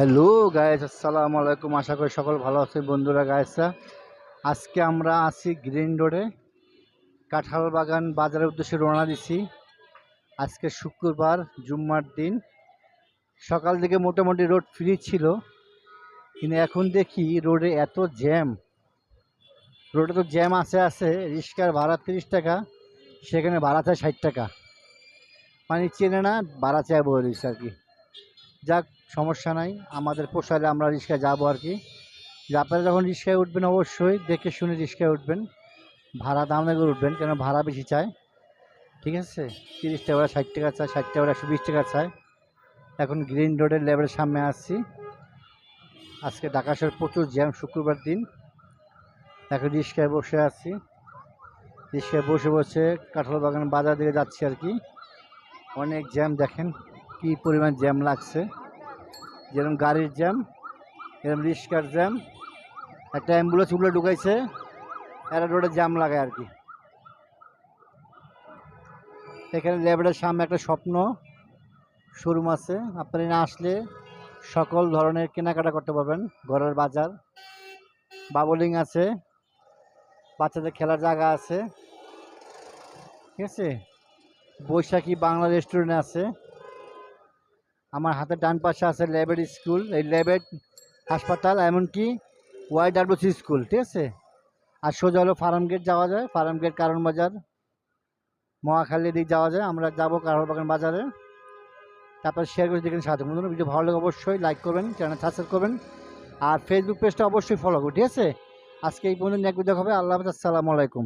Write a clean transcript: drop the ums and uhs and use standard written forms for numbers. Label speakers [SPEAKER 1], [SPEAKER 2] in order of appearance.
[SPEAKER 1] Hello guys, আসসালামু আলাইকুম। আশা করি সকল ভালো আছে বন্ধুরা। গাইসরা, আজকে আমরা আছি গ্রিন রোডে, কাঁঠাল বাগান বাজারের উদ্দেশ্যে রওনা দিছি। আজকে শুক্রবার, জুম্মার দিন। সকাল থেকে মোটামুটি রোড ফ্রি ছিল, কিন্তু এখন দেখি রোডে এত জ্যাম। রোডে তো জ্যাম আছে, রিক্সার ভাড়া 30 টাকা, সেখানে ভাড়া চায় 60 টাকা। মানে চেনে না, ভাড়া চায় বলে দিচ্ছে আর কি। যাক, সমস্যা নাই, আমাদের পোষালে আমরা রিক্সায় যাবো আর কি। যে আপনারা যখন রিক্সায় উঠবেন অবশ্যই দেখে শুনে রিক্সায় উঠবেন, ভাড়া দাম করে উঠবেন, কেন ভাড়া বেশি চায়। ঠিক আছে, 30 টাকা 60 টাকা চায়, 60 টাকা 120 টাকা চায়। এখন গ্রিন রোডের লেভেলের সামনে আসছি। আজকে ঢাকা শহরে প্রচুর জ্যাম, শুক্রবার দিন। এখন রিক্সায় বসে আছি, রিক্সায় বসে বসে কাঁঠাল বাগান বাজার দিকে যাচ্ছি আর কি। অনেক জ্যাম, দেখেন কি পরিমাণ জ্যাম লাগছে। যেরকম গাড়ির জ্যাম, এরকম রিক্সার জ্যাম। একটা অ্যাম্বুলেন্স উগলে ঢুকাইছে, এরা রোডে জ্যাম লাগায় আর কি। এখানে লেবারের সামনে একটা স্বপ্ন শোরুম আছে, আপনারা না আসলে সকল ধরনের কেনাকাটা করতে পারবেন। ঘরের বাজার, বাবলিং আছে, বাচ্চাদের খেলার জায়গা আছে। ঠিক আছে, বৈশাখী বাংলা রেস্টুরেন্ট আছে। আমার হাতের ডান পাশে আছে লেবেড স্কুল, এই লেবেড হাসপাতাল, এমনকি ওয়াইডব্লিউসি স্কুল। ঠিক আছে, আর সোজা হলো ফার্ম গেট যাওয়া যায়, ফার্ম গেট কারণ বাজার মহাখালী দিক যাওয়া যায়। আমরা যাবো কারণ বাগান বাজারে। তারপর শেয়ার করে দেখেন, সাথে বন্ধুরা ভিডিও ভালো লাগে অবশ্যই লাইক করবেন, চ্যানেল সাবস্ক্রাইব করবেন, আর ফেসবুক পেজটা অবশ্যই ফলো করুন। ঠিক আছে, আজকে এই পর্যন্ত এক ভিডিও হবে। আল্লাহ হাফেজ, আসসালামু আলাইকুম।